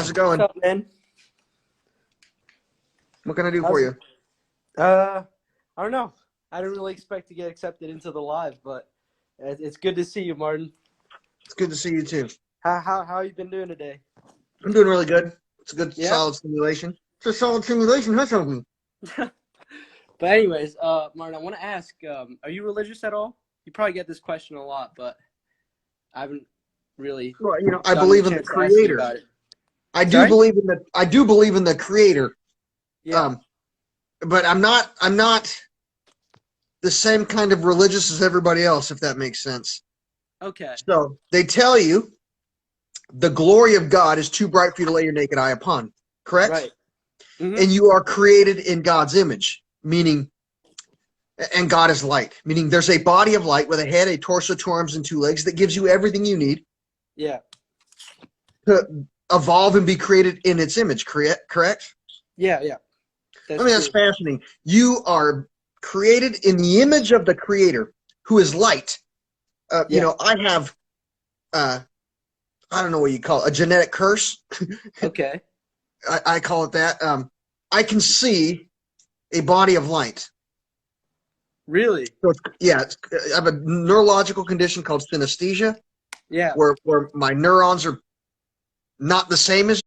How's it going? What's up, man? What can I do for How's you? I don't know. I didn't really expect to get accepted into the live, but it's good to see you, Martin. It's good to see you too. How you been doing today? I'm doing really good. It's a good, Yeah. solid simulation. It's a solid simulation, huh, Toby? But anyways, Martin, I want to ask, are you religious at all? You probably get this question a lot, but I haven't really Well, I gotten a believe in the chance to ask you Creator. about it. I do Sorry? believe in the Creator. Yeah. But I'm not the same kind of religious as everybody else, if that makes sense. Okay. So they tell you the glory of God is too bright for you to lay your naked eye upon, correct? Right. Mm-hmm. And you are created in God's image, meaning, and God is light, meaning there's a body of light with a head, a torso, 2 arms, and 2 legs that gives you everything you need Yeah. to evolve and be created in its image, correct? Yeah. Yeah. That's That's true. fascinating. You are created in the image of the Creator, who is light. Yeah. I have, I don't know what you call it, a genetic curse. Okay. I call it that. I can see a body of light. Really? So I have a neurological condition called synesthesia, Yeah. where my neurons are not the same as.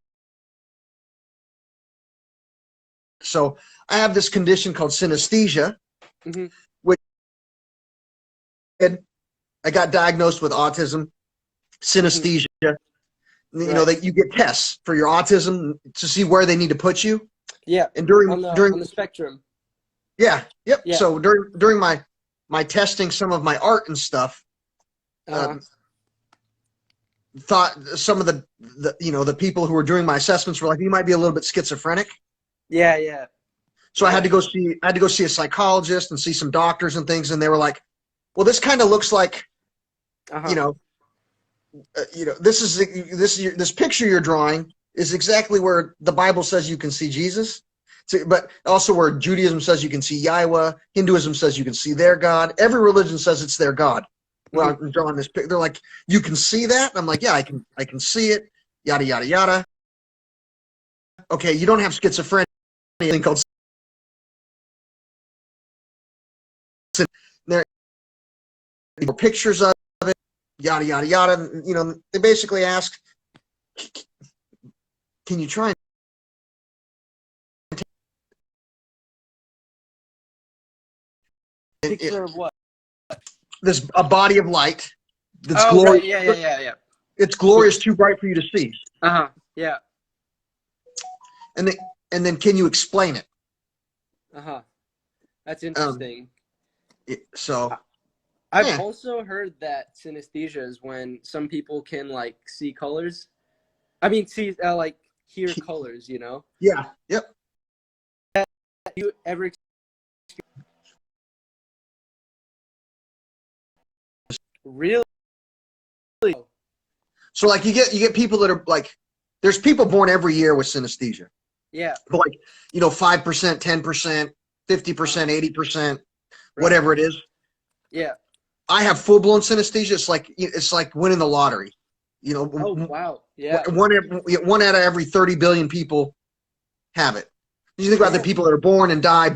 So I have this condition called synesthesia, Mm-hmm. which I got diagnosed with autism, synesthesia. Right. That you get tests for your autism to see where they need to put you. Yeah. And during On the spectrum. yeah, yep. Yeah. So during my testing, some of my art and stuff, thought some of the people who were doing my assessments were like, you might be a little bit schizophrenic. Yeah. Yeah. So I had to go see a psychologist and see some doctors and things, and they were like, well, this kind of looks like, Uh-huh. this picture you're drawing is exactly where the Bible says you can see Jesus. So, but also where Judaism says you can see Yahweh, Hinduism says you can see their God. Every religion says it's their God. Well, I'm drawing this picture. They're like, you can see that? I'm like, yeah, I can see it. Yada yada yada. Okay, you don't have schizophrenia. Anything called there are pictures of it. Yada yada yada. They basically ask, can you try and Picture of what? this a body of light that's Oh, right. glorious. Yeah. It's glorious, too bright for you to see. Yeah. And then can you explain it? That's interesting. So I've also heard that synesthesia is when some people can see colors. I mean, see hear colors. Yeah. Yep. You ever really? So you get people that are there's people born every year with synesthesia. Yeah. But 5%, 10%, 50%, 80%, whatever it is. Yeah. I have full blown synesthesia. It's like winning the lottery. Oh wow. Yeah. One out of every 30 billion people have it. You think about the people that are born and die.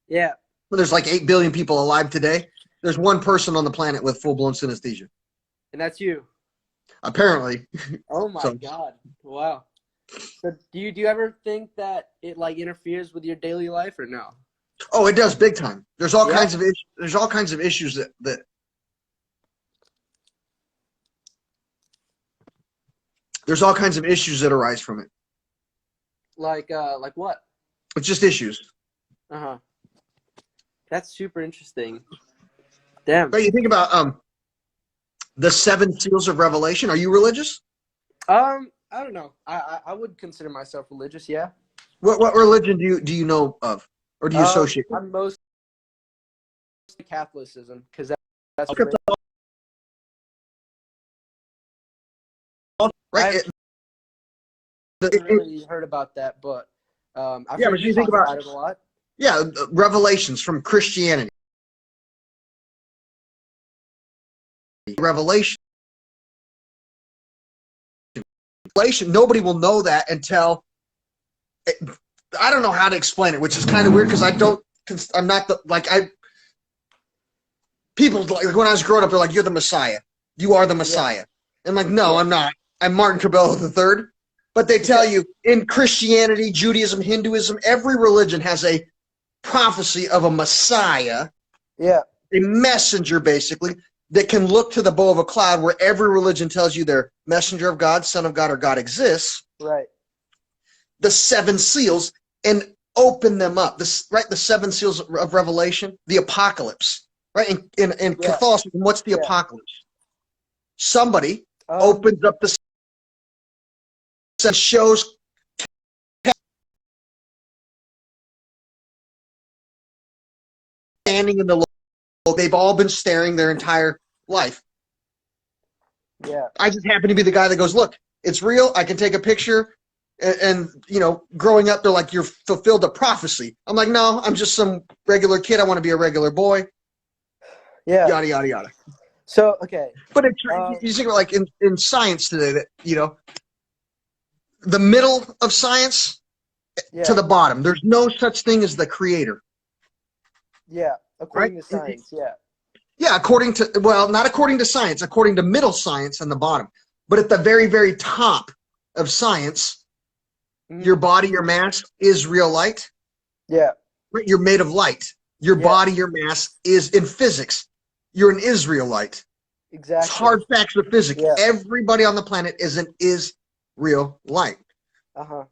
Yeah. Well, there's 8 billion people alive today. There's one person on the planet with full blown synesthesia. And that's you. Apparently. Oh my God. Wow. So do you ever think that it interferes with your daily life or no? Oh, it does big time. There's all kinds of issues. There's all kinds of issues that there's all kinds of issues that arise from it. Like what? It's just issues. That's super interesting. Damn. But you think about the 7 seals of Revelation. Are you religious? I don't know. I would consider myself religious. Yeah. What religion do you know of, or do you associate with? I'm mostly Catholicism because that's Okay. Right. I haven't really heard about that, but I've heard but you you think talk about about it a lot. Yeah, revelations from Christianity. Revelation Dilation, nobody will know that until I don't know how to explain it, which is kind of weird because I'm not the people like when I was growing up, they're like, "You're the Messiah. You are the Messiah." And I'm like, no, I'm not. I'm Martin Cabello III. But they tell you in Christianity, Judaism, Hinduism, every religion has a prophecy of a Messiah, a messenger basically, that can look to the bow of a cloud, where every religion tells you they're messenger of God, son of God, or God exists. Right. The seven seals and open them up. The seven seals of Revelation, the apocalypse. Right? In Catholicism, what's the apocalypse? Somebody opens up the and shows standing in the low. They've all been staring their entire life. Yeah. I just happen to be the guy that goes, look, it's real. I can take a picture. And you know, growing up, they're like, you're fulfilled a prophecy. I'm like, no, I'm just some regular kid. I want to be a regular boy. Yeah. Yada, yada, yada. So, okay. But you think like in science today that, you know, the middle of science to the bottom, there's no such thing as the creator. Yeah. According to science. Yeah. Yeah. According to, well, not according to science, according to middle science and the bottom. But at the very, very top of science, your body, your mass is real light. Yeah. You're made of light. Your body, your mass is in physics. You're an Israelite. Exactly. It's hard facts of physics. Yeah. Everybody on the planet is real light. Yeah.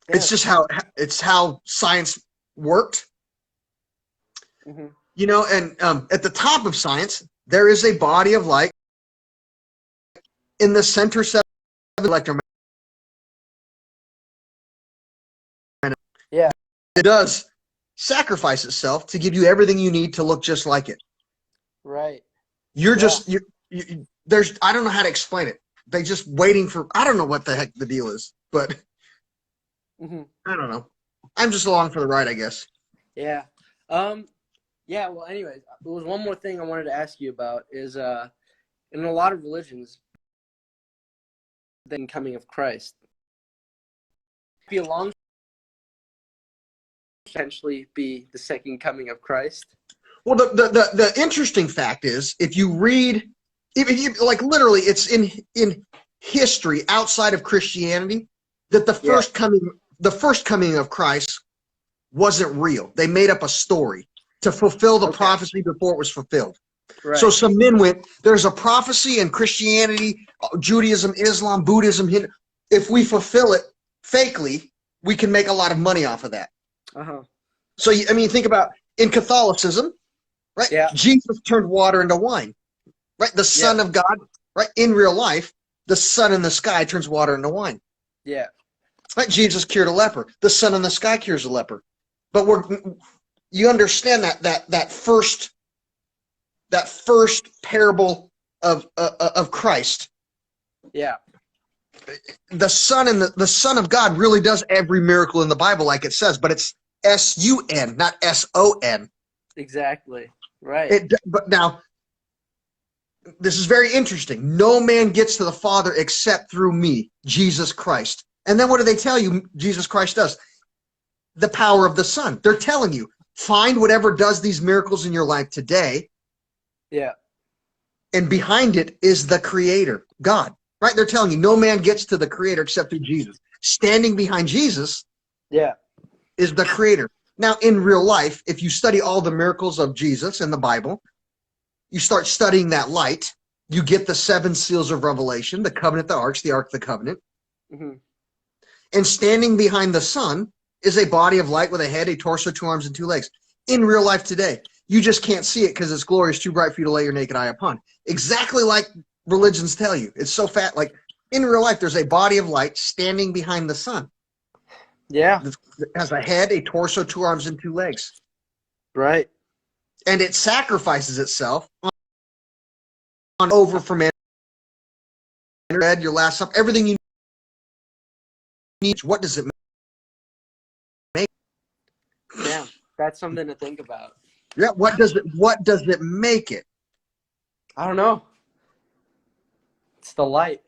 It's just how science worked. You know, and at the top of science, there is a body of light in the center 7 electromagnetic. Yeah. It does sacrifice itself to give you everything you need to look just like it. Right. You're just there's I don't know how to explain it. They just waiting for, I don't know what the heck the deal is, but I don't know. I'm just along for the ride, I guess. Yeah. Yeah, well, anyways, there was one more thing I wanted to ask you about is in a lot of religions, the coming of Christ. Be a long potentially be the second coming of Christ. Well, the interesting fact is, if you read, if you like, literally, it's in history outside of Christianity that the first coming of Christ wasn't real. They made up a story to fulfill the prophecy before it was fulfilled. Right. So some men went, there's a prophecy in Christianity, Judaism, Islam, Buddhism. If we fulfill it fakely, we can make a lot of money off of that. So, I mean, think about in Catholicism, right? Yeah. Jesus turned water into wine, right? The Son of God, right? In real life, the sun in the sky turns water into wine. Yeah. Right? Jesus cured a leper. The sun in the sky cures a leper. But you understand that first parable of Christ. Yeah. The Son and the Son of God really does every miracle in the Bible, like it says, but it's S-U-N, not S-O-N. Exactly. Right. But now, this is very interesting. No man gets to the Father except through me, Jesus Christ. And then what do they tell you Jesus Christ does? The power of the Son. They're telling you, find whatever does these miracles in your life today. Yeah. And behind it is the Creator, God. Right? They're telling you, no man gets to the Creator except through Jesus. Standing behind Jesus is the Creator. Now, in real life, if you study all the miracles of Jesus in the Bible, you start studying that light, you get the 7 seals of Revelation, the covenant, the ark of the covenant. And standing behind the Son is a body of light with a head, a torso, 2 arms, and 2 legs. In real life today, you just can't see it because its glory is too bright for you to lay your naked eye upon. Exactly like religions tell you. It's so fat. Like in real life, there's a body of light standing behind the Son. Yeah. It has a head, a torso, 2 arms, and 2 legs. Right. And it sacrifices itself on over for man. Your last supper, everything you need. What does it make? Yeah, that's something to think about. Yeah, what does it make it? I don't know. It's the light.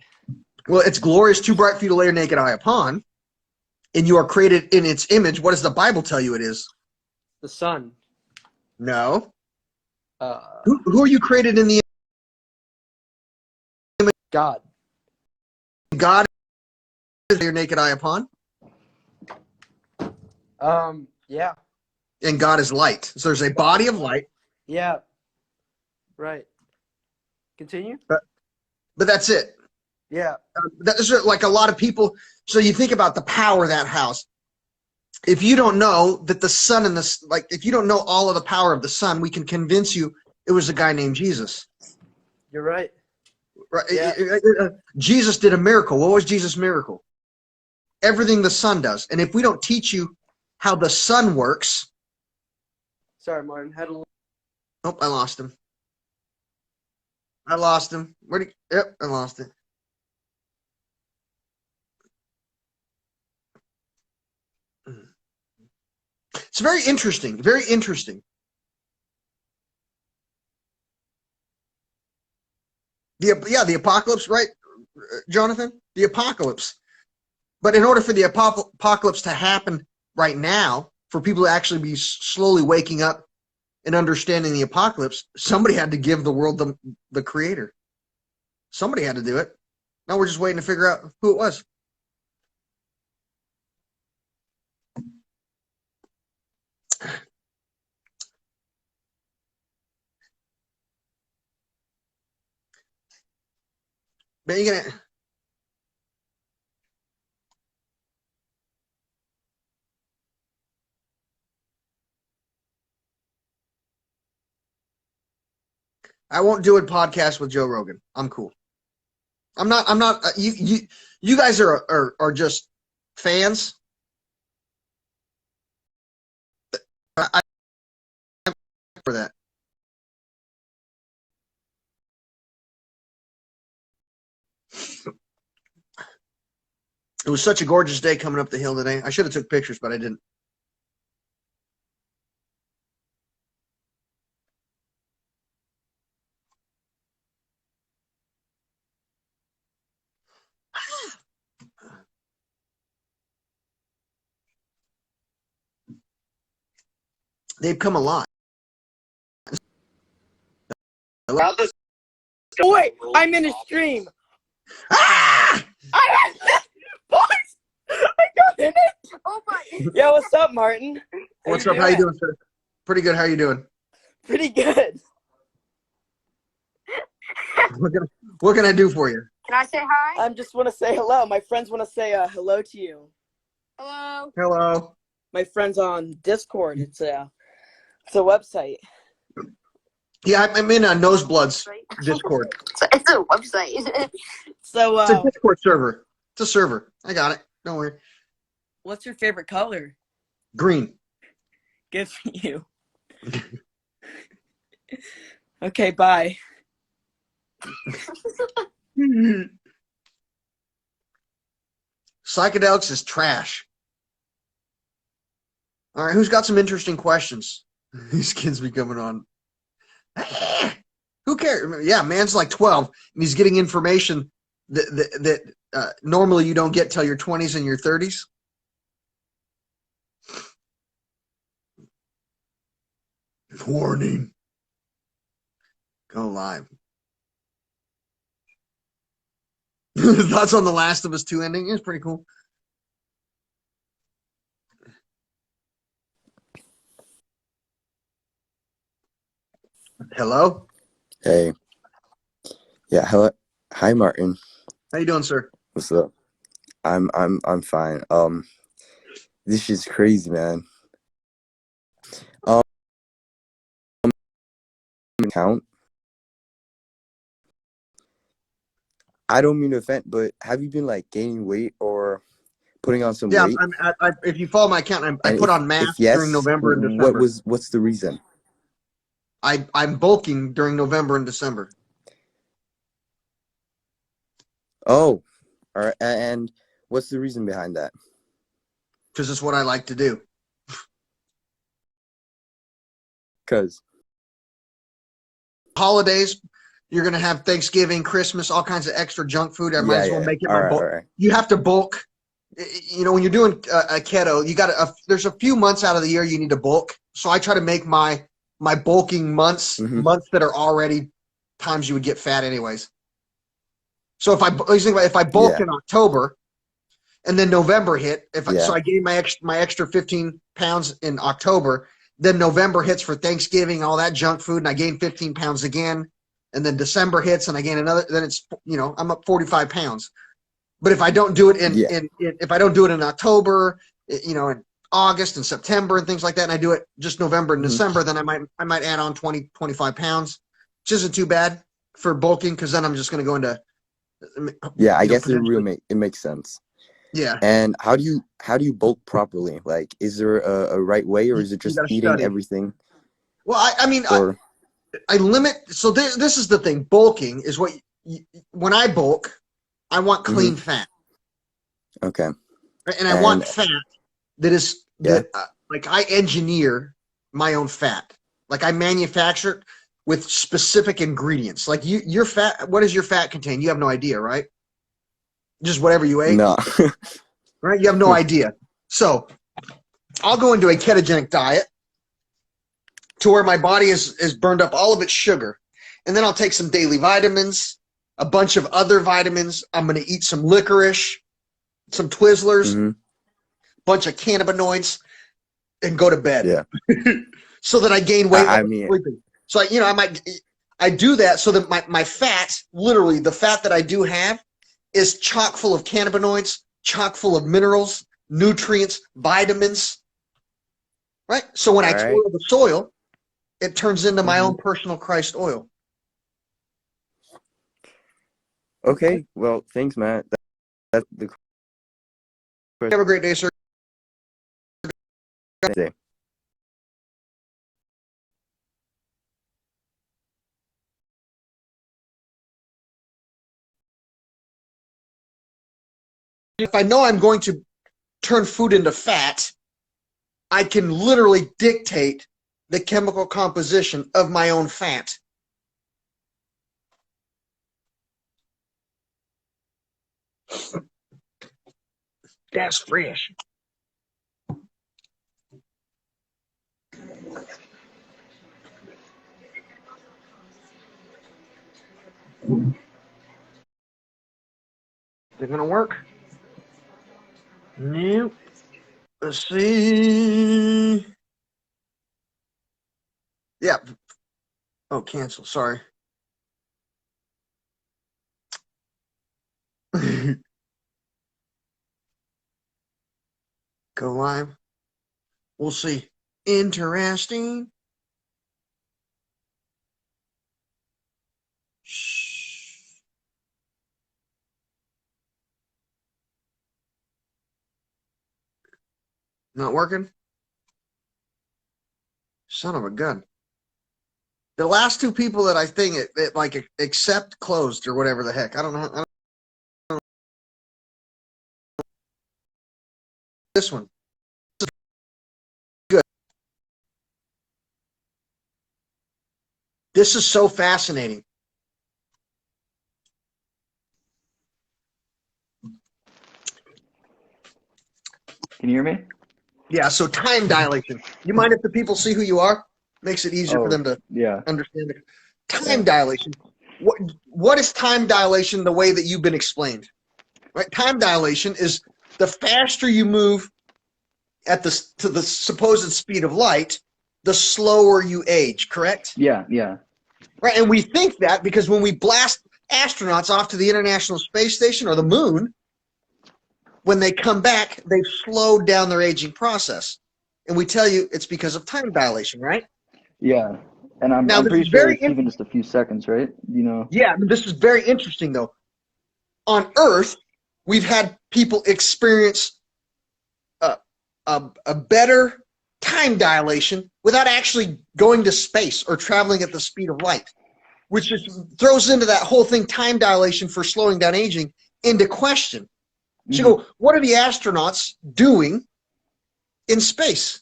Well, it's glorious, too bright for you to lay your naked eye upon, and you are created in its image. What does the Bible tell you it is? The sun. No. Uh, Who are you created in the image? God. God is your naked eye upon, Yeah. and God is light. So there's a body of light. Yeah. Right. Continue. But that's it. Yeah. That's like a lot of people. So you think about the power of that house. If you don't know that the sun and the, like, if you don't know all of the power of the sun, we can convince you it was a guy named Jesus. You're right. Right? Yeah. Jesus did a miracle. What was Jesus' miracle? Everything the sun does. And if we don't teach you how the sun works, Sorry, Martin. Had a. oh, I lost him. I lost him. Where'd he? Yep, I lost it. It's very interesting. Very interesting. The apocalypse, right, Jonathan? The apocalypse. But in order for the apocalypse to happen right now, for people to actually be slowly waking up and understanding the apocalypse, somebody had to give the world the creator. Somebody had to do it. Now we're just waiting to figure out who it was. But you're gonna. I won't do a podcast with Joe Rogan. I'm cool. I'm not. You guys are just fans. I for that. It was such a gorgeous day coming up the hill today. I should have took pictures, but I didn't. They've come a lot. Wait, I'm in a stream. Ah! Boys, I got in it. Oh my. Yo, what's up, Martin? What's up? How you doing, sir? Pretty good. How you doing? Pretty good. What can I do for you? Can I say hi? I just want to say hello. My friends want to say hello to you. Hello. Hello. My friends on Discord. It's a website. Yeah, I'm in a Nosebloods Discord. It's a website. So, It's a Discord server. It's a server. I got it. Don't worry. what's your favorite color? Green. Good for you. Okay, bye. Psychedelics is trash. All right, who's got some interesting questions? These kids be coming on. Who cares? Yeah, man's like 12, and he's getting information that normally you don't get till your 20s and your 30s. Warning. Go live. Thoughts on The Last of Us 2 ending? It's pretty cool. Hello? Hey. Yeah, hello. Hi, Martin. How you doing, sir? What's up? I'm fine. This is crazy, man. Count. I don't mean to offend, but have you been like gaining weight or putting on some weight? If you follow my account, I put on mass yes, during November and December. What's the reason? I'm bulking during November and December. Oh, all right. And what's the reason behind that? Because it's what I like to do. Because Holidays, You're going to have Thanksgiving, Christmas, all kinds of extra junk food. I might as well make it All my bulk. right. You have to bulk. You know, when you're doing a keto, you got there's a few months out of the year you need to bulk. So I try to make my bulking months that are already times you would get fat anyways. So if I bulk in October and then November hit, so I gain my extra 15 pounds in October, then November hits for Thanksgiving, all that junk food, and I gain 15 pounds again. And then December hits and I gain another, then it's, you know, I'm up 45 pounds. But if I don't do it if I don't do it in October, you know, in August and September and things like that, and I do it just November and December, then I might add on 20, 25 pounds, which isn't too bad for bulking, because then I'm just going to go into. I guess it makes sense. Yeah. And how do you bulk properly? Like, is there a right way, or is it just eating everything? Well, I limit. So this is the thing. Bulking is when I bulk, I want clean fat. Okay. And I want fat that is like I engineer my own fat. Like I manufacture it with specific ingredients. Like your fat, what does your fat contain? You have no idea, right? Just whatever you ate? No. Right? You have no idea. So I'll go into a ketogenic diet to where my body is burned up all of its sugar. And then I'll take some daily vitamins, a bunch of other vitamins. I'm going to eat some licorice, some Twizzlers, bunch of cannabinoids, and go to bed. Yeah. So that I gain weight while sleeping. So I do that so that my fat, literally the fat that I do have, is chock full of cannabinoids, chock full of minerals, nutrients, vitamins. Right? So when I toil the soil, it turns into my own personal Christ oil. Okay. Well, thanks, Matt. That's the. Have a great day, sir. If I know I'm going to turn food into fat, I can literally dictate the chemical composition of my own fat. That's fresh. Is it gonna work? Nope. Let's see. Yeah. Oh, cancel. Sorry. Go live. We'll see. Interesting. Shh. Not working? Son of a gun. The last two people that I think it like accept closed or whatever the heck. I don't know. This one. Good. This is so fascinating. Can you hear me? Yeah, so time dilation. You mind if the people see who you are? Makes it easier for them to understand it. Time dilation. What is time dilation the way that you've been explained? Right? Time dilation is the faster you move to the supposed speed of light, the slower you age, correct? Yeah. Right, and we think that because when we blast astronauts off to the International Space Station or the moon, when they come back, they've slowed down their aging process. And we tell you it's because of time dilation, right? Yeah. And I'm pretty sure it's even just a few seconds, right? You know? Yeah, this is very interesting, though. On Earth, we've had people experience a better time dilation without actually going to space or traveling at the speed of light, which just throws into that whole thing, time dilation for slowing down aging, into question. So you go, what are the astronauts doing in space?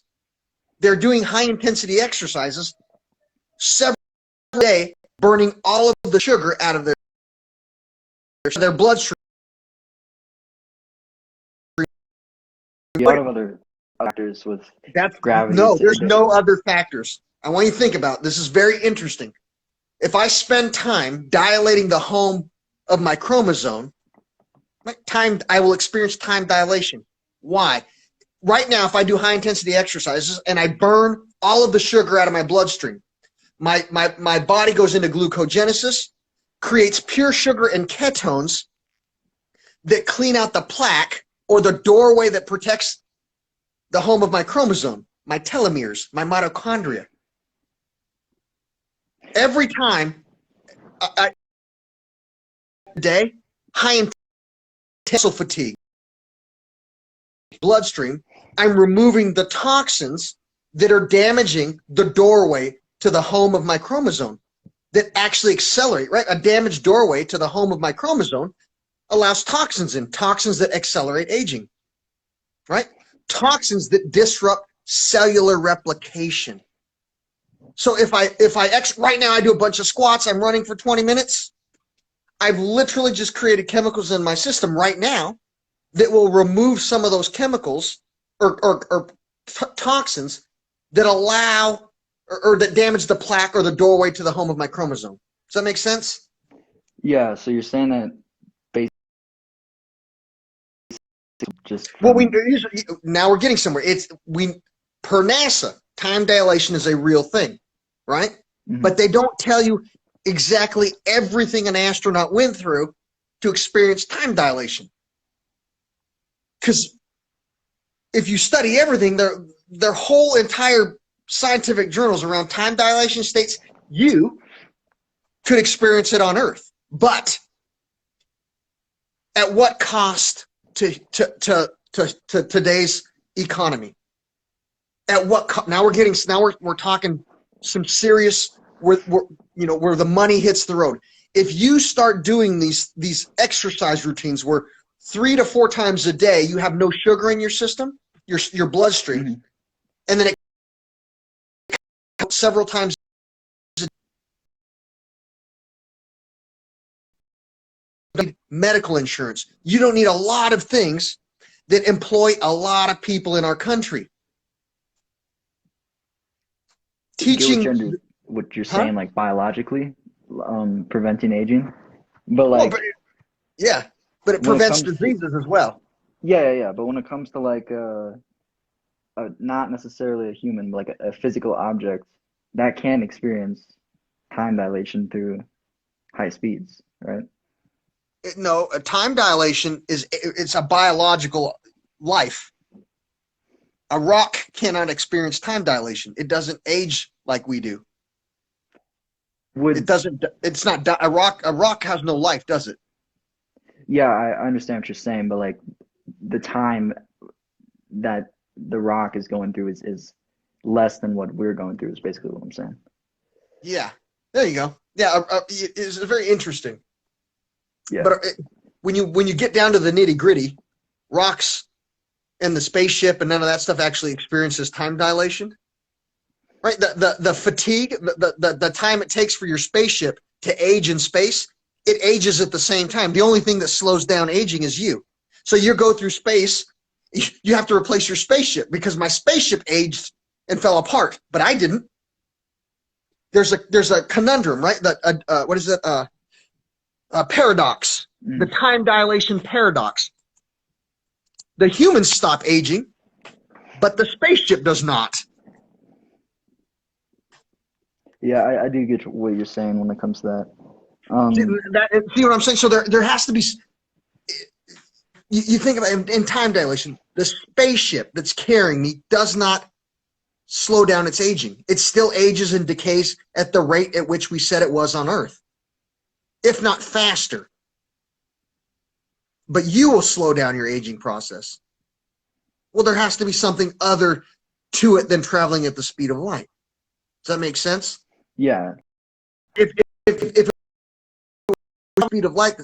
They're doing high-intensity exercises several days burning all of the sugar out of their bloodstream. A lot of other factors with gravity. No, there's no other factors. I want you to think about it. This is very interesting. If I spend time dilating the home of my chromosome, I will experience time dilation. Why? Right now, if I do high intensity exercises and I burn all of the sugar out of my bloodstream, my body goes into glucogenesis, creates pure sugar and ketones that clean out the plaque or the doorway that protects the home of my chromosome, my telomeres, my mitochondria. Every time I day, high intensity fatigue, bloodstream, I'm removing the toxins that are damaging the doorway to the home of my chromosome that actually accelerate, right? A damaged doorway to the home of my chromosome allows toxins in, toxins that accelerate aging, right? Toxins that disrupt cellular replication. So if right now I do a bunch of squats, I'm running for 20 minutes, I've literally just created chemicals in my system right now that will remove some of those chemicals or toxins that allow or that damage the plaque or the doorway to the home of my chromosome. Does that make sense? Yeah, so you're saying that just well, now we're getting somewhere. Per NASA, time dilation is a real thing, right? Mm-hmm. But they don't tell you exactly everything an astronaut went through to experience time dilation. Because if you study everything, their whole entire scientific journals around time dilation states you could experience it on Earth, but at what cost to today's economy? At what now we're talking some serious where the money hits the road. If you start doing these exercise routines where 3 to 4 times a day you have no sugar in your system, your bloodstream, mm-hmm. and then it several times medical insurance. You don't need a lot of things that employ a lot of people in our country. Teaching what you're saying, like biologically, preventing aging, but like, but it prevents diseases as well. Yeah. But when it comes to like not necessarily a human, but like a physical object that can experience time dilation through high speeds, right? No, a time dilation it's a biological life. A rock cannot experience time dilation. It doesn't age like we do. It's not a rock. A rock has no life, does it? Yeah, I understand what you're saying, but like the time that the rock is going through is less than what we're going through is basically what I'm saying. Yeah, there you go. Yeah, it's very interesting. Yeah. But when you get down to the nitty gritty, rocks and the spaceship and none of that stuff actually experiences time dilation, right? The fatigue, the time it takes for your spaceship to age in space, it ages at the same time. The only thing that slows down aging is you. So you go through space, you have to replace your spaceship because my spaceship aged and fell apart, but I didn't. There's a conundrum, right? What is it? A paradox, the time dilation paradox. The humans stop aging, but the spaceship does not. Yeah, I do get what you're saying when it comes to that. See what I'm saying? So there has to be. You think about it, in time dilation, the spaceship that's carrying me does not slow down its aging. It still ages and decays at the rate at which we said it was on Earth, if not faster. But you will slow down your aging process. Well, there has to be something other to it than traveling at the speed of light. Does that make sense? Yeah. If the speed of light,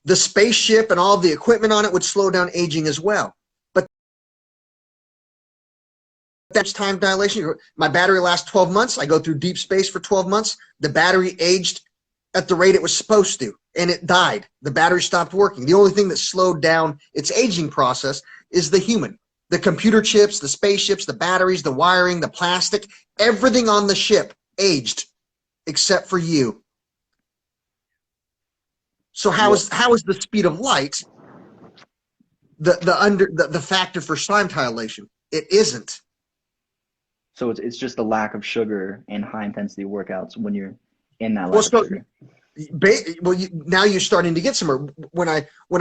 the spaceship and all the equipment on it would slow down aging as well. But that's time dilation. My battery lasts 12 months. I go through deep space for 12 months. The battery aged at the rate it was supposed to, and it died. The battery stopped working. The only thing that slowed down its aging process is the human. The computer chips, the spaceships, the batteries, the wiring, the plastic, everything on the ship aged except for you. So how is the speed of light the factor for time dilation? It isn't. So it's just the lack of sugar and high intensity workouts when you're in that lack of sugar. Now you're starting to get somewhere. When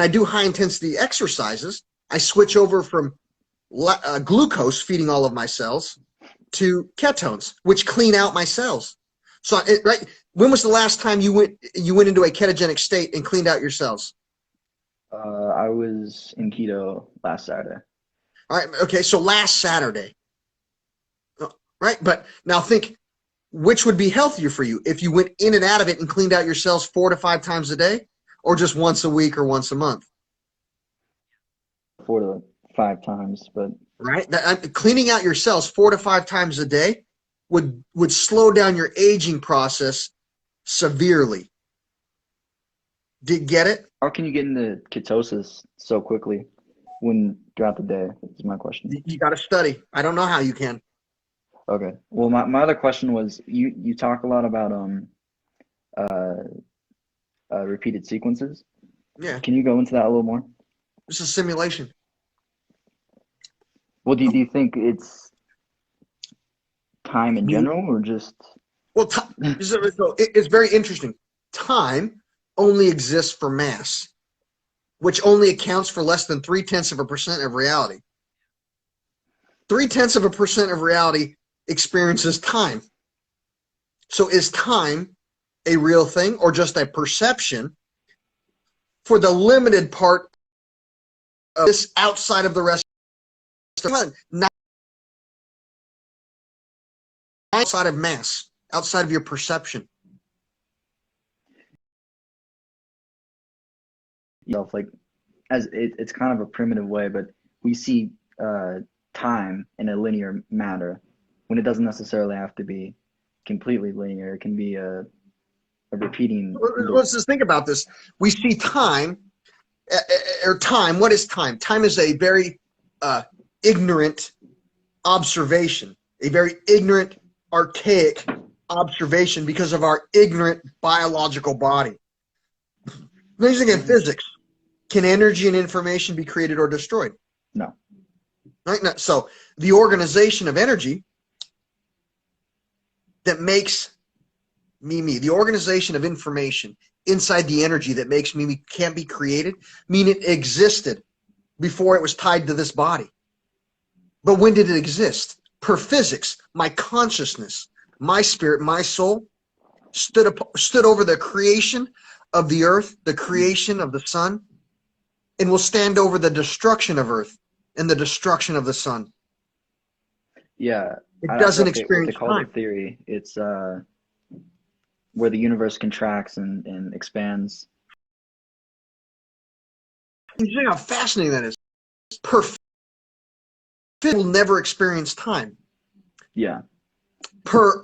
I do high intensity exercises, I switch over from glucose feeding all of my cells to ketones, which clean out my cells. So right, when was the last time you went into a ketogenic state and cleaned out your cells? I was in keto last Saturday. All right, okay, so last Saturday, right? But now think, which would be healthier for you if you went in and out of it and cleaned out your cells 4 to 5 times a day, or just once a week or once a month? 4 to 5 times, but right, cleaning out your cells 4 to 5 times a day would slow down your aging process severely. Did you get it? How can you get into ketosis so quickly when throughout the day? Is my question. You got to study. I don't know how you can. Okay. Well, my other question was you talk a lot about repeated sequences. Yeah. Can you go into that a little more? It's a simulation. Well, do you think it's time in general, or just? Well, it's very interesting. Time only exists for mass, which only accounts for less than 0.3% of reality. 0.3% of reality experiences time. So is time a real thing or just a perception for the limited part of this outside of the rest of the not outside of mass, outside of your perception? Like, as it's kind of a primitive way, but we see time in a linear matter when it doesn't necessarily have to be completely linear. It can be a repeating. Let's just think about this. We see time, or time. What is time? Time is a very ignorant observation, a very ignorant, archaic observation because of our ignorant biological body. Amazing in physics. Can energy and information be created or destroyed? No. Right? No. So the organization of energy that makes me, the organization of information inside the energy that makes me can't be created, mean it existed before it was tied to this body. But when did it exist? Per physics, my consciousness, my spirit, my soul stood over the creation of the earth, the creation of the sun, and will stand over the destruction of earth and the destruction of the sun. Yeah. It doesn't experience what they call time. the theory. It's where the universe contracts and expands. You see how fascinating that is. Perfect will never experience time. Yeah. Per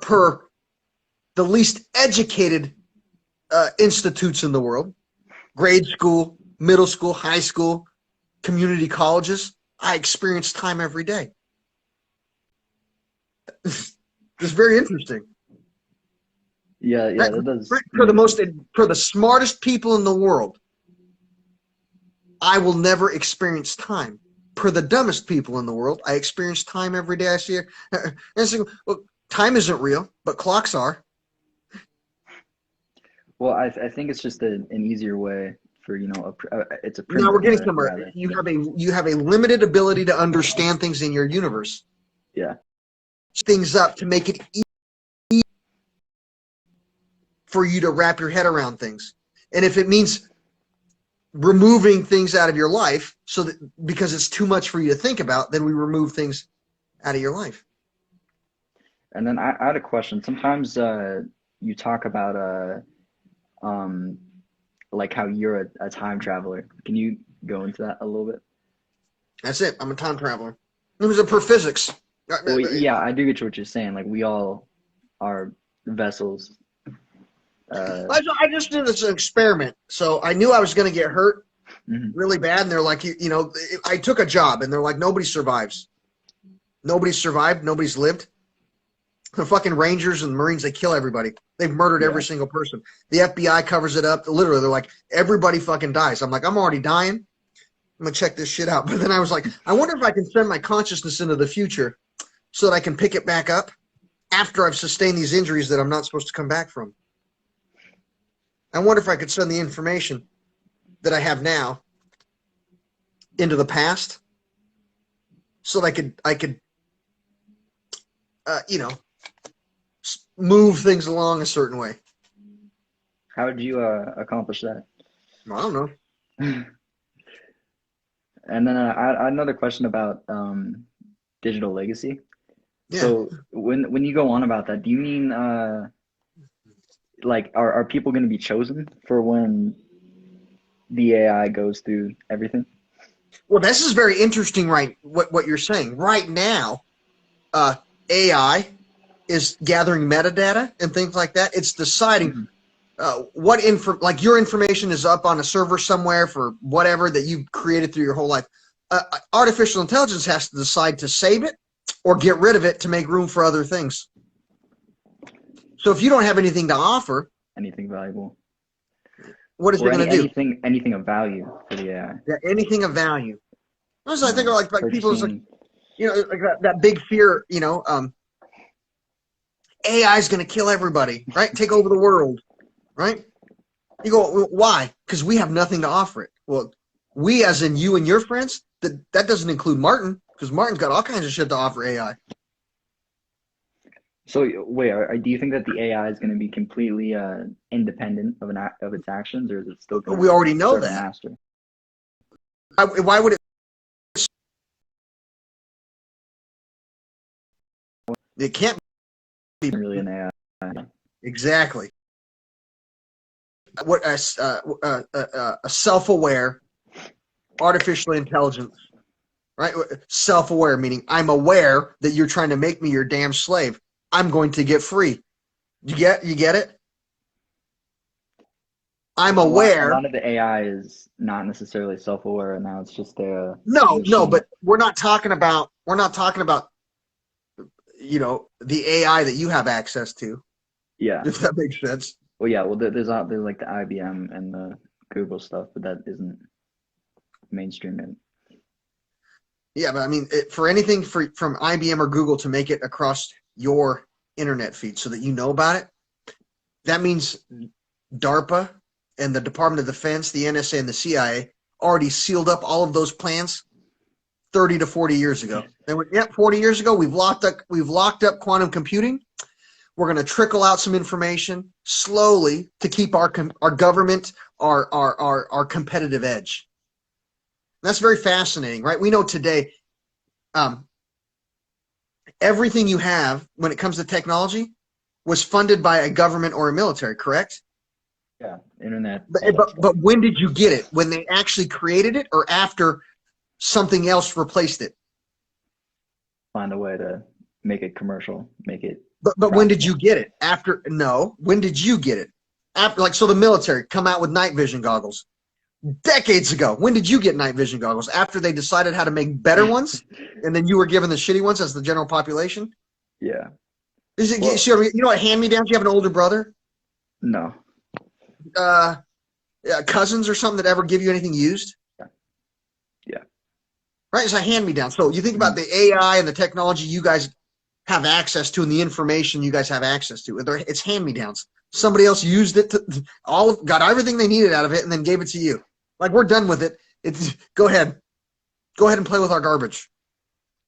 the least educated institutes in the world, grade school, middle school, high school, community colleges, I experience time every day. It's very interesting. Yeah, that does. For the smartest people in the world, I will never experience time. Per the dumbest people in the world, I experience time every day. I see it. Well, time isn't real, but clocks are. Well, I think it's just an easier way for, it's a primitive. Now we're getting somewhere. You have a limited ability to understand things in your universe. Yeah. Things up to make it easy for you to wrap your head around things. And if it means removing things out of your life so that because it's too much for you to think about, then we remove things out of your life. And then I had a question. Sometimes you talk about like how you're a time traveler. Can you go into that a little bit? That's it. I'm a time traveler. It was per physics. Well, yeah, I do get what you're saying. Like we all are vessels. I just did this experiment, so I knew I was going to get hurt Mhm. really bad, and they're like, you know, I took a job, and they're like, nobody survives. Nobody's survived. Nobody's lived. The fucking Rangers and Marines, they kill everybody. They've murdered every Yeah. single person. The FBI covers it up. Literally, they're like, everybody fucking dies. I'm like, I'm already dying. I'm going to check this shit out. But then I was like, I wonder if I can send my consciousness into the future so that I can pick it back up after I've sustained these injuries that I'm not supposed to come back from. I wonder if I could send the information that I have now into the past so that I could, you know, move things along a certain way. How would you accomplish that? I don't know. And then another question about digital legacy. Yeah. So when you go on about that, do you mean like are people going to be chosen for when the AI goes through everything? Well, this is very interesting, right? What you're saying right now, AI is gathering metadata and things like that. It's deciding what like your information is up on a server somewhere for whatever that you've created through your whole life. Artificial intelligence has to decide to save it or get rid of it to make room for other things. So if you don't have anything to offer, Anything valuable? what is it Or going to do? anything of value for the AI? Yeah, anything of value. Also, I think like people, it's like, Purchasing. you know, like that big fear, you know, AI is going to kill everybody, right? Take over the world, right? You go, well, why? Because we have nothing to offer it. Well, we, as in you and your friends, that doesn't include Martin, because Martin's got all kinds of shit to offer AI. So wait, do you think that the AI is going to be completely independent of its actions, or is it still going We to already know serve a that. master? Why would it? It can't be Really an AI. exactly what a self-aware artificial intelligence, right? Self-aware meaning I'm aware that you're trying to make me your damn slave. I'm going to get free. You get it? I'm A aware. lot of the AI is not necessarily self-aware, and now it's just a No, machine. but we're not talking about you know, the AI that you have access to, Yeah. if that makes sense. Well, yeah. Well, there's like the IBM and the Google stuff, but that isn't mainstream yet. Yeah, but I mean, for anything from IBM or Google to make it across your internet feed so that you know about it, that means DARPA and the Department of Defense, the NSA, and the CIA already sealed up all of those plans 30 to 40 years ago. They went, yep, 40 years ago, we've locked up quantum computing. We're going to trickle out some information slowly to keep our government, our competitive edge. That's very fascinating, right? We know today everything you have when it comes to technology was funded by a government or a military, correct? Yeah, internet. But when did you get it? When they actually created it, or after something else replaced it? Find a way to make it commercial, make it. But when did you get it? After? No. When did you get it? After, like, so the military come out with night vision goggles decades ago. When did you get night vision goggles? After they decided how to make better ones, and then you were given the shitty ones as the general population? Yeah. Is it, Well, you know what hand-me-downs? You have an older brother? no. Cousins or something that ever give you anything used? Yeah. Right? It's a hand-me-down. So you think about the AI and the technology you guys have access to and the information you guys have access to. It's hand-me-downs. Somebody else used it got everything they needed out of it and then gave it to you. Like, we're done with it. Go ahead and play with our garbage.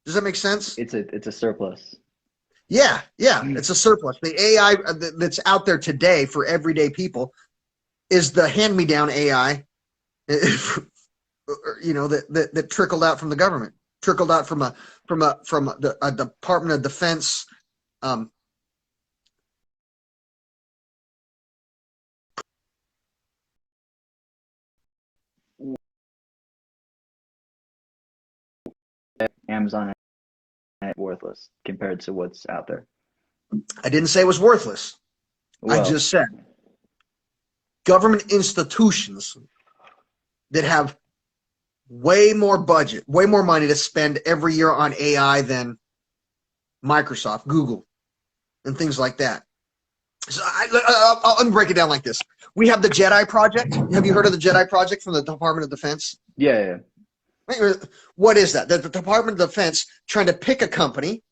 Does that make sense? It's a surplus. Yeah, it's a surplus. The AI that's out there today for everyday people is the hand-me-down AI, you know, that trickled out from the government, trickled out from a Department of Defense. Amazon worthless compared to what's out there. I didn't say it was worthless. I Well, just said government institutions that have way more budget, way more money to spend every year on AI than Microsoft, Google, and things like that. So I'll break it down like this. We have the Jedi Project. Have you heard of the Jedi Project from the Department of Defense? yeah. What is that? The Department of Defense trying to pick a company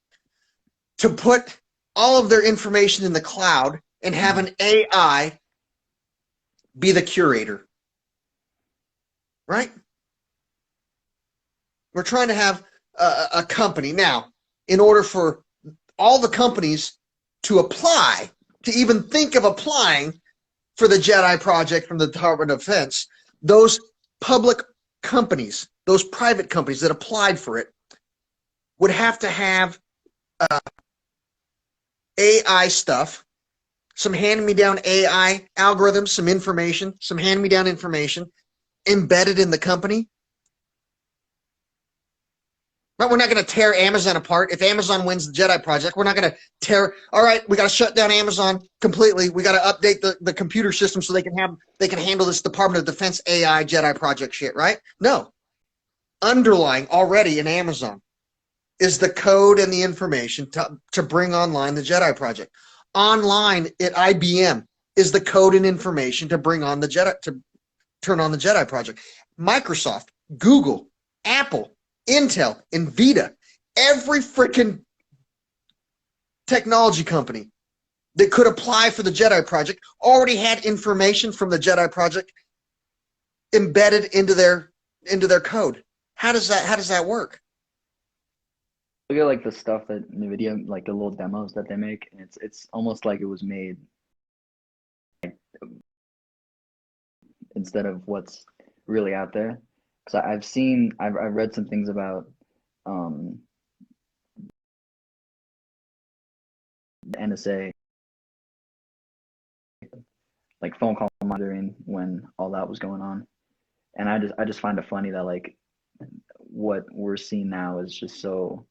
to put all of their information in the cloud and have an AI be the curator. Right? We're trying to have a company. Now, in order for all the companies to apply, to even think of applying for the Jedi Project from the Department of Defense, those public companies, those private companies that applied for it would have to have AI stuff, some hand-me-down AI algorithms, some information, some hand-me-down information embedded in the company. But we're not going to tear Amazon apart. If Amazon wins the Jedi Project, we're not going to tear. All right, we got to shut down Amazon completely. We got to update the computer system so they can handle this Department of Defense AI Jedi Project shit, right? No. Underlying already in Amazon is the code and the information to bring online the Jedi Project. Online at IBM is the code and information to bring on the Jedi, to turn on the Jedi Project. Microsoft, Google, Apple, Intel, Nvidia, every freaking technology company that could apply for the Jedi Project already had information from the Jedi Project embedded into their code. How does that work? Look at like the stuff that NVIDIA, like the little demos that they make, and it's almost like it was made instead of what's really out there. Because I've read some things about the NSA, like phone call monitoring when all that was going on, and I just find it funny that like what we're seeing now is just so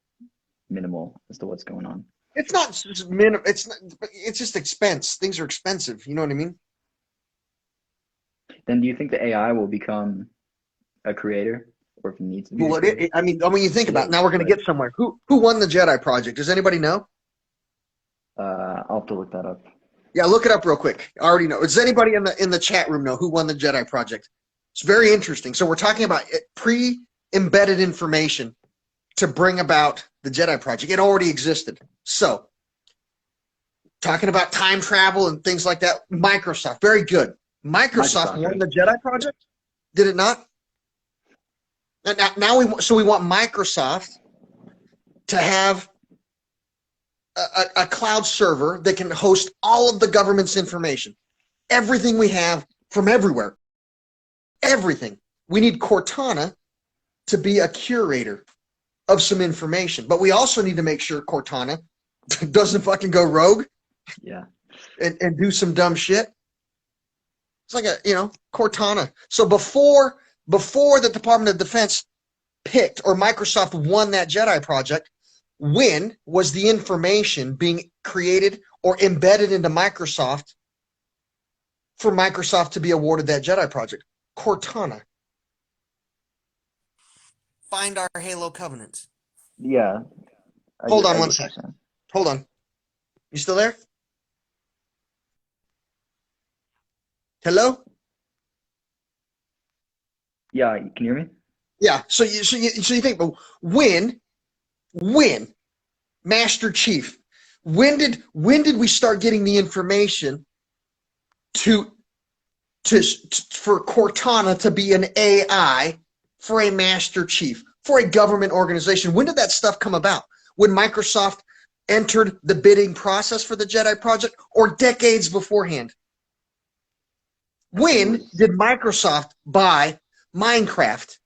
minimal as to what's going on. It's not just minimal. It's just expense. Things are expensive. You know what I mean? Then do you think the AI will become a creator, or if it needs to be? Well, I mean, you think about it. Now we're going to get somewhere. Who won the Jedi Project? Does anybody know? I'll have to look that up. Yeah, look it up real quick. I already know. Does anybody in the chat room know who won the Jedi Project? It's very interesting. So we're talking about pre-embedded information to bring about the Jedi Project. It already existed. So talking about time travel and things like that, Microsoft, very good. Microsoft won the Jedi Project? Did it not? Now we want Microsoft to have a cloud server that can host all of the government's information. Everything we have from everywhere. Everything. We need Cortana to be a curator of some information. But we also need to make sure Cortana doesn't fucking go rogue. Yeah. And do some dumb shit. It's like Cortana. So before the Department of Defense picked or Microsoft won that Jedi Project, when was the information being created or embedded into Microsoft for Microsoft to be awarded that Jedi Project? Cortana. Find our Halo covenants. Yeah. Hold on one second. Hold on. You still there? Hello? Yeah, can you hear me? Yeah. So you think, but when Master Chief, when did we start getting the information for Cortana to be an AI for a Master Chief, for a government organization? When did that stuff come about? When Microsoft entered the bidding process for the Jedi Project, or decades beforehand? When did Microsoft buy Minecraft?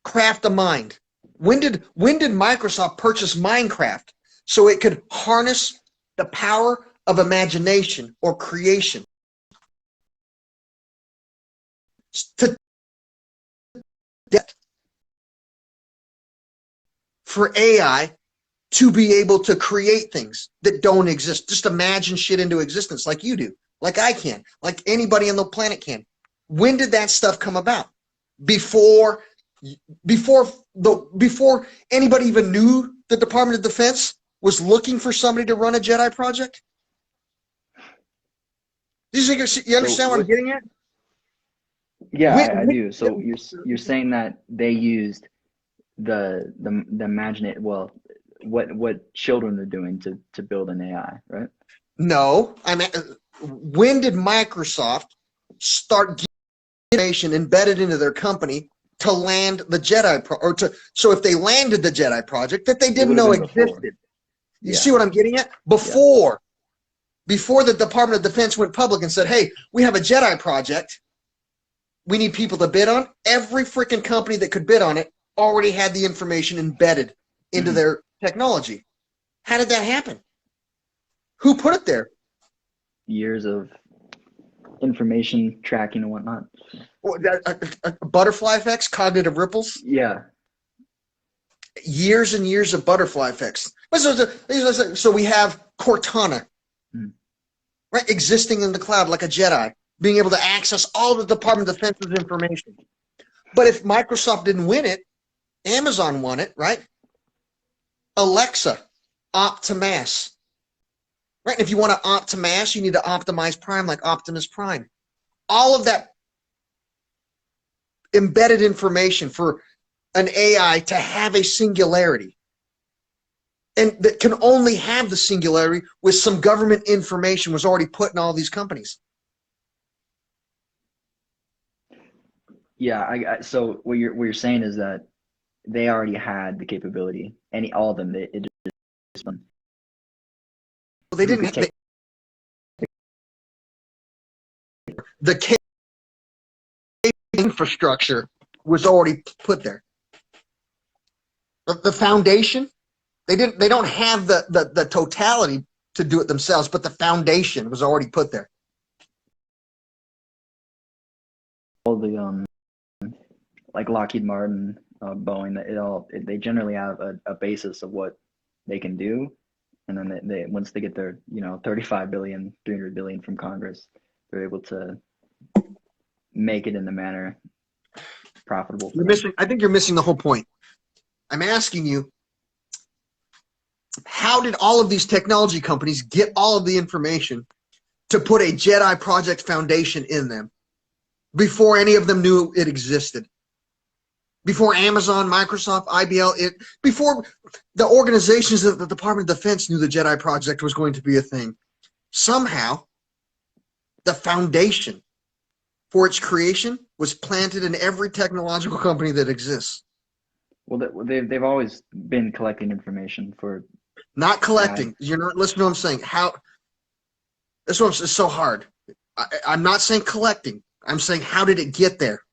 Craft a Mind. When did Microsoft purchase Minecraft so it could harness the power of imagination or creation to for AI to be able to create things that don't exist. Just imagine shit into existence like you do, like I can, like anybody on the planet can. When did that stuff come about? Before anybody even knew the Department of Defense was looking for somebody to run a Jedi project? You understand what I'm getting at? Yeah, I do. So you're saying that they used the imagine well, what children are doing to build an AI, right? No, I mean, when did Microsoft start getting information embedded into their company to land the Jedi so if they landed the Jedi project that they didn't know existed. You see what I'm getting at? Before the Department of Defense went public and said, hey, we have a Jedi project we need people to bid on, every freaking company that could bid on it already had the information embedded into their technology. How did that happen? Who put it there? Years of information tracking and whatnot. Butterfly effects, cognitive ripples. Yeah. Years and years of butterfly effects. So we have Cortana, right, existing in the cloud like a Jedi, being able to access all the Department of Defense's information. But if Microsoft didn't win it, Amazon won it, right? Alexa, Optimus. Right? And if you want to Optimus, you need to optimize Prime like Optimus Prime. All of that embedded information for an AI to have a singularity. And that can only have the singularity with some government information was already put in all these companies. Yeah, so what you're saying is that they already had the capability, all of them. It just Well, they didn't have the infrastructure was already put there. The foundation, they don't have the totality to do it themselves, but the foundation was already put there. All the like Lockheed Martin, Boeing, they generally have a basis of what they can do, and then they once they get their 35 billion, 300 billion from Congress, they're able to make it in the manner profitable. I think you're missing the whole point. I'm asking you, how did all of these technology companies get all of the information to put a Jedi Project Foundation in them before any of them knew it existed? Before Amazon, Microsoft, IBL, before the organizations of the Department of Defense knew the Jedi Project was going to be a thing. Somehow, the foundation for its creation was planted in every technological company that exists. Well, they've always been collecting information for. Not collecting. You're not listening to what I'm saying. How? This one's so hard. I'm not saying collecting. I'm saying how did it get there?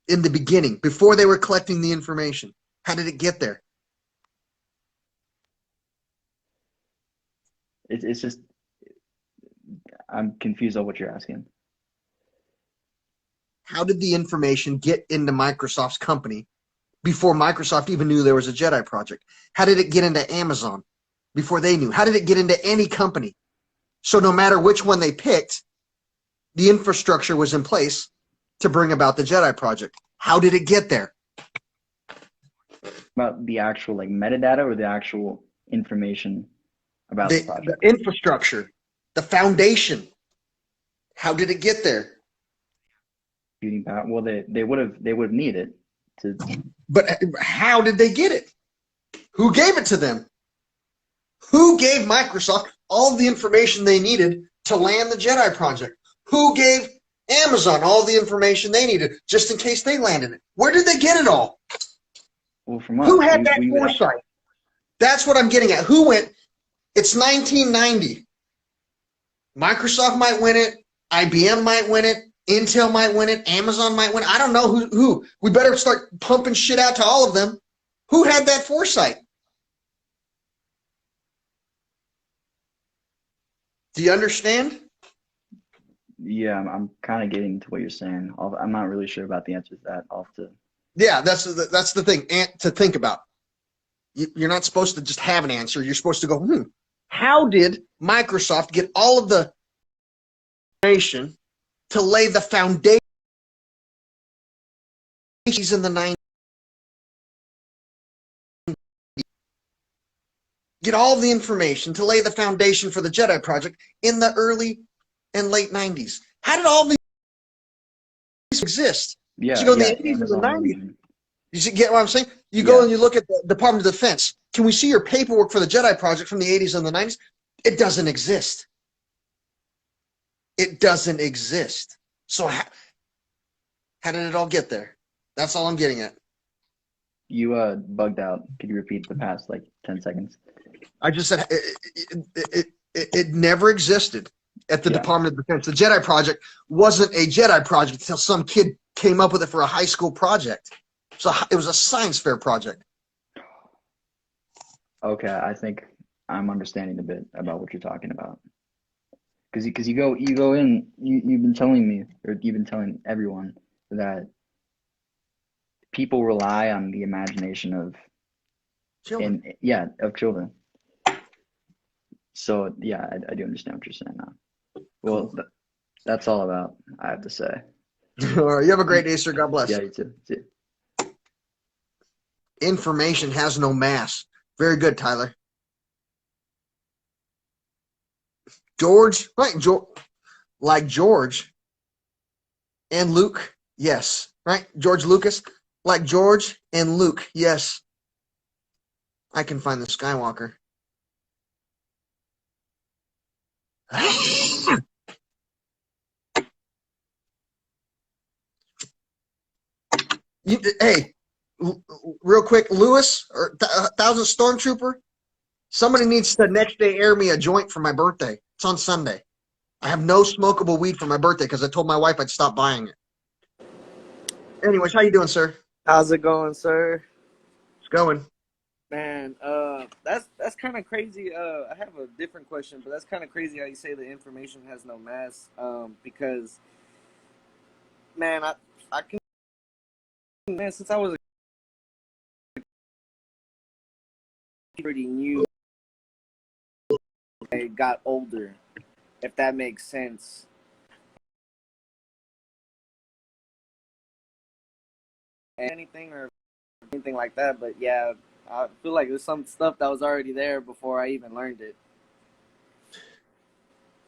In the beginning, before they were collecting the information, how did it get there? It's just, I'm confused on what you're asking. How did the information get into Microsoft's company before Microsoft even knew there was a Jedi project? How did it get into Amazon before they knew? How did it get into any company? So no matter which one they picked, the infrastructure was in place to bring about the Jedi project. How did it get there? About the actual metadata or the actual information about the project? The infrastructure, the foundation. How did it get there? Well, they would have needed to. But how did they get it? Who gave it to them? Who gave Microsoft all the information they needed to land the Jedi project? Who gave Amazon all the information they needed just in case they landed it? Where did they get it all? Well, from us, who had that foresight? That's what I'm getting at. Who went? It's 1990. Microsoft might win it. IBM might win it. Intel might win it. Amazon might win it. I don't know who. We better start pumping shit out to all of them. Who had that foresight? Do you understand? Yeah, I'm kind of getting to what you're saying. I'm not really sure about the answer to that. I'll have to. Yeah, that's the thing to think about. You're not supposed to just have an answer. You're supposed to go, how did Microsoft get all of the information to lay the foundation in the 90s? Get all the information to lay the foundation for the Jedi Project in the early and late 90s. How did all these exist? Yeah, You go in yeah, the 80s and the Amazon 90s. and You get what I'm saying? You yeah. go and you look at the Department of Defense. Can we see your paperwork for the Jedi Project from the 80s and the 90s? It doesn't exist. It doesn't exist. So how did it all get there? That's all I'm getting at. You bugged out. Could you repeat the past like 10 seconds? I just said it never existed at the Yeah. Department of Defense. The Jedi Project wasn't a Jedi project until some kid came up with it for a high school project. So it was a science fair project. Okay, I think I'm understanding a bit about what you're talking about. Because you go in, you've been telling me, or you've been telling everyone that people rely on the imagination of Children. of children. So yeah, I do understand what you're saying now. Well, Cool. that's all about, I have to say. All right, you have a great day, sir. God bless. Yeah, you too. See you. Information has no mass. Very good, Tyler. George, right? Like George and Luke, yes. Right? George Lucas, like George and Luke, yes. I can find the Skywalker. Hey, real quick, Lewis or Thousand Stormtrooper, somebody needs to next day air me a joint for my birthday. It's on Sunday. I have no smokable weed for my birthday because I told my wife I'd stop buying it. Anyways, how you doing, sir? How's it going, sir? It's going. Man, that's kind of crazy. I have a different question, but that's kind of crazy how you say the information has no mass. Because, man, I can, man, since I was pretty new, I got older, if that makes sense. Anything or anything like that, but yeah, I feel like there's some stuff that was already there before I even learned it.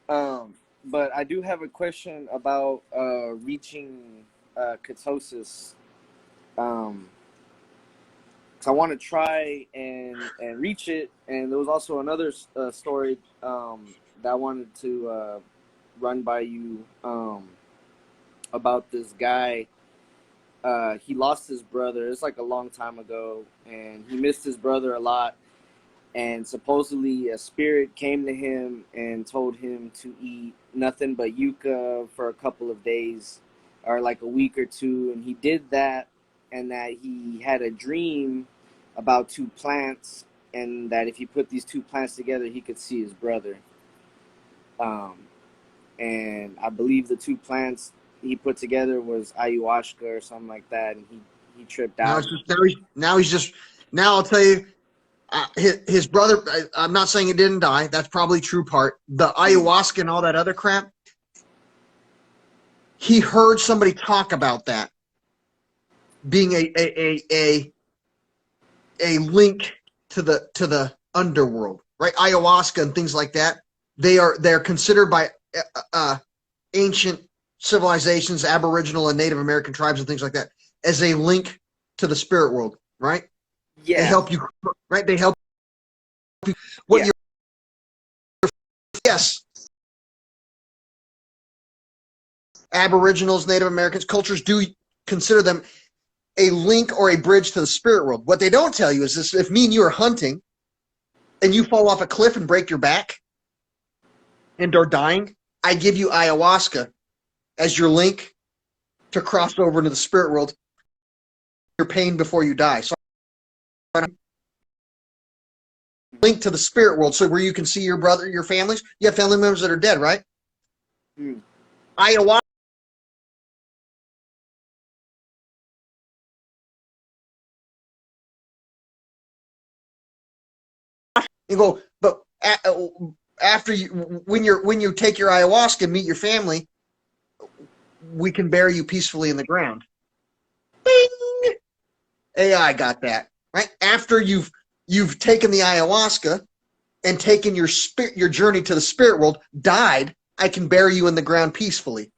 But I do have a question about reaching ketosis. So I want to try and reach it. And there was also another story that I wanted to run by you about this guy. He lost his brother. It's like a long time ago, and he missed his brother a lot. And supposedly a spirit came to him and told him to eat nothing but yucca for a couple of days or like a week or two. And he did that, and that he had a dream about two plants, and that if he put these two plants together, he could see his brother. And I believe the two plants he put together was ayahuasca or something like that, and he tripped out. Now I'll tell you, his brother. I'm not saying he didn't die. That's probably true part. The ayahuasca and all that other crap. He heard somebody talk about that being a link to the underworld, right? Ayahuasca and things like that. They're considered by ancient civilizations, Aboriginal and Native American tribes and things like that, as a link to the spirit world, right? Yeah. They help you, right? They help you. What Yeah. Yes. Aboriginals, Native Americans, cultures do consider them a link or a bridge to the spirit world. What they don't tell you is this: if me and you are hunting and you fall off a cliff and break your back and are dying, I give you ayahuasca as your link to cross over into the spirit world. Your pain before you die. So link to the spirit world, so where you can see your brother, your families. You have family members that are dead, right? Ayahuasca You go, but after you, when you take your ayahuasca and meet your family, we can bury you peacefully in the ground. Bing! AI got that, right? After you've taken the ayahuasca and taken your journey to the spirit world, died, I can bury you in the ground peacefully.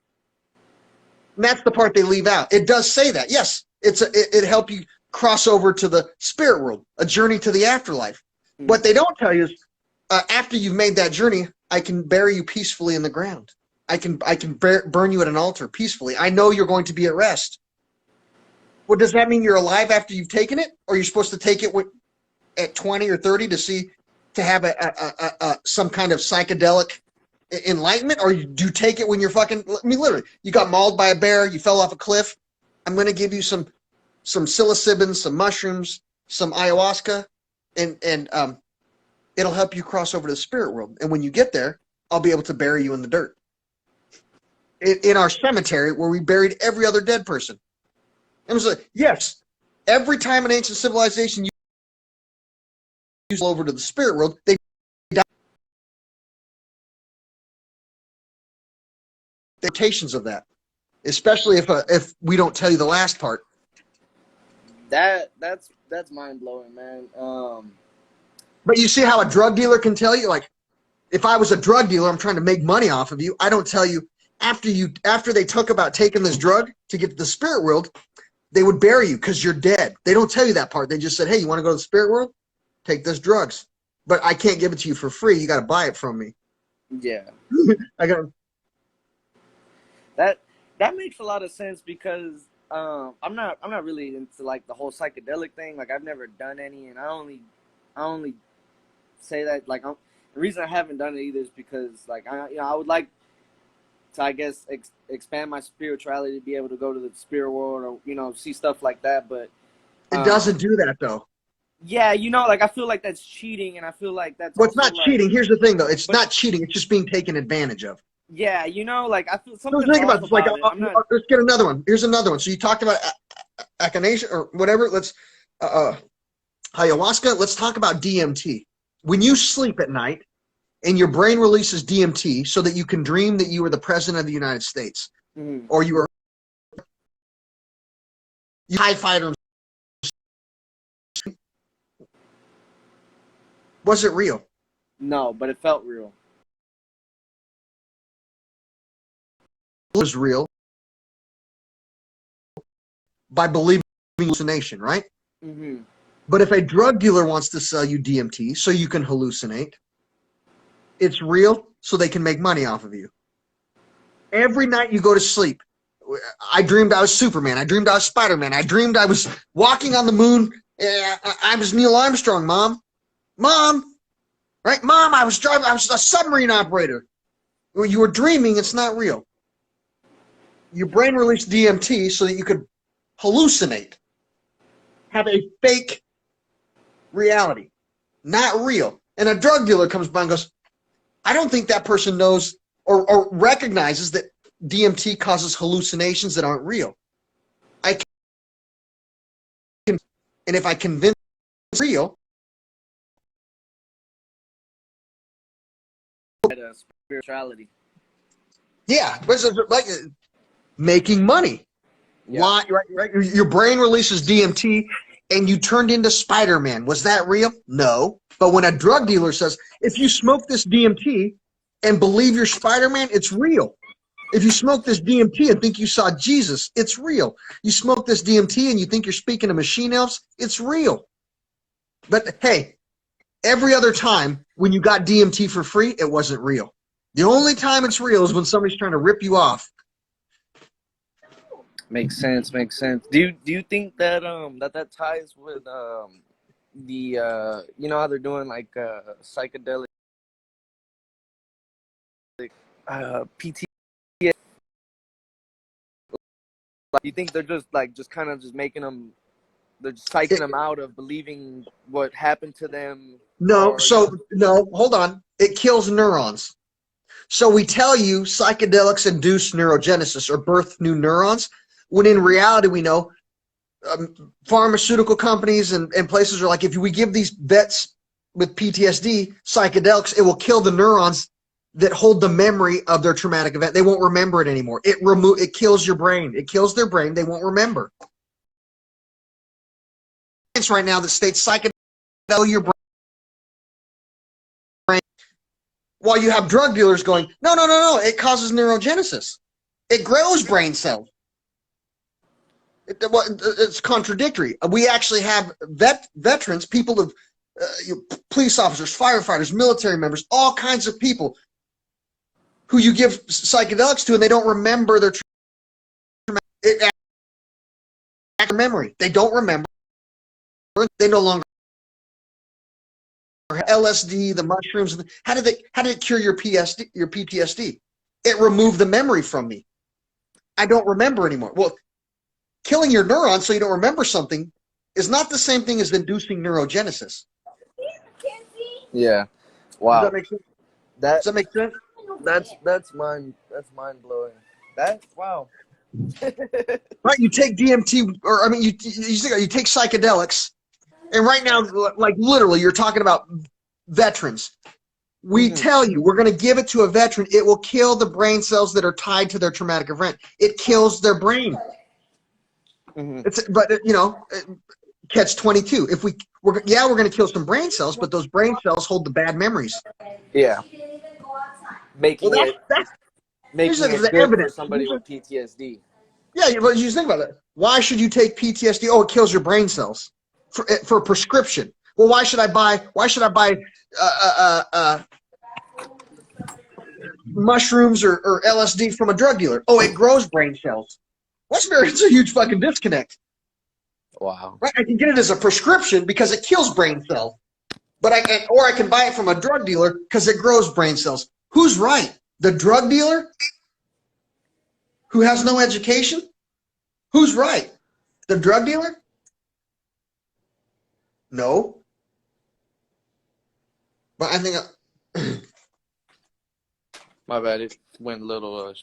And that's the part they leave out. It does say that. Yes, it help you cross over to the spirit world, a journey to the afterlife. Mm-hmm. What they don't tell you is after you've made that journey, I can bury you peacefully in the ground. I can burn you at an altar peacefully. I know you're going to be at rest. Well, does that mean you're alive after you've taken it, or you're supposed to take it at 20 or 30 to have some kind of psychedelic enlightenment, or do you take it when you're fucking? I mean, literally, you got mauled by a bear, you fell off a cliff. I'm going to give you some psilocybin, some mushrooms, some ayahuasca, and it'll help you cross over to the spirit world. And when you get there, I'll be able to bury you in the dirt. In our cemetery where we buried every other dead person. It was like, yes, every time an ancient civilization used over to the spirit world, they died. The implications of that, especially if we don't tell you the last part. That's mind blowing, man. But you see how a drug dealer can tell you, like, if I was a drug dealer, I'm trying to make money off of you. I don't tell you after they talk about taking this drug to get to the spirit world, they would bury you because you're dead. They don't tell you that part. They just said, hey, you want to go to the spirit world? Take this drugs. But I can't give it to you for free. You got to buy it from me. Yeah. I got that makes a lot of sense because I'm not really into like the whole psychedelic thing. Like I've never done any, and I only say that like the reason I haven't done it either is because like I would like to, I guess, expand my spirituality to be able to go to the spirit world or, see stuff like that. But it doesn't do that, though. Yeah, like, I feel like that's cheating, and I feel like that's well, it's not cheating. Here's the thing, though. It's not cheating. It's just being taken advantage of. Yeah, like, I feel something think about this. Like, let's get another one. Here's another one. So you talked about echinacea or whatever. Let's ayahuasca. Let's talk about DMT. When you sleep at night, and your brain releases DMT so that you can dream that you were the president of the United States, or you were high fighter. Was it real? No, but it felt real. It was real by believing hallucination, right? Mm-hmm. But if a drug dealer wants to sell you DMT so you can hallucinate, it's real so they can make money off of you. Every night you go to sleep, I dreamed I was Superman. I dreamed I was Spider-Man. I dreamed I was walking on the moon. I was Neil Armstrong, Mom. Mom, right? Mom, I was a submarine operator. You were dreaming, it's not real. Your brain released DMT so that you could hallucinate. Have a fake reality. Not real. And a drug dealer comes by and goes, I don't think that person knows or recognizes that DMT causes hallucinations that aren't real. And if I convince it's real, spirituality. Yeah, but it's like making money. Yeah. Why? Right? Your brain releases DMT, and you turned into Spider-Man. Was that real? No. But when a drug dealer says, if you smoke this DMT and believe you're Spider-Man, it's real. If you smoke this DMT and think you saw Jesus, it's real. You smoke this DMT and you think you're speaking to machine elves, it's real. But hey, every other time when you got DMT for free, it wasn't real. The only time it's real is when somebody's trying to rip you off. Makes sense. Do you think that that ties with the how they're doing like psychedelic PT? You think they're just kind of just they're just psyching them out of believing what happened to them? No, no, hold on. It kills neurons. So we tell you psychedelics induce neurogenesis or birth new neurons, when in reality we know pharmaceutical companies and places are like, if we give these vets with PTSD, psychedelics, it will kill the neurons that hold the memory of their traumatic event. They won't remember it anymore. It kills your brain. It kills their brain. They won't remember. It's right now that states psychedelics your brain, while you have drug dealers going, no, it causes neurogenesis. It grows brain cells. It's contradictory. We actually have veterans, people of police officers, firefighters, military members, all kinds of people who you give psychedelics to and they don't remember their memory. They don't remember. They no longer LSD, the mushrooms. How did it cure your PTSD? It removed the memory from me. I don't remember anymore. Well, killing your neurons so you don't remember something is not the same thing as inducing neurogenesis. Yeah. Wow. Does that make sense? Does that make sense? That's mind blowing. Wow. Right, you take DMT, or I mean, you take psychedelics, and right now, like literally, you're talking about veterans. We tell you we're going to give it to a veteran. It will kill the brain cells that are tied to their traumatic event. It kills their brain. But catch 22. If we're going to kill some brain cells, but those brain cells hold the bad memories. Yeah. Making it the good evidence for somebody with PTSD. Yeah, but you think about it. Why should you take PTSD? Oh, it kills your brain cells for a prescription. Well, why should I buy mushrooms or LSD from a drug dealer? Oh, it grows brain cells. It's a huge fucking disconnect. Wow. Right? I can get it as a prescription because it kills brain cells, but I can buy it from a drug dealer because it grows brain cells. Who's right? The drug dealer who has no education? Who's right? The drug dealer? No. But I think My bad. It went a little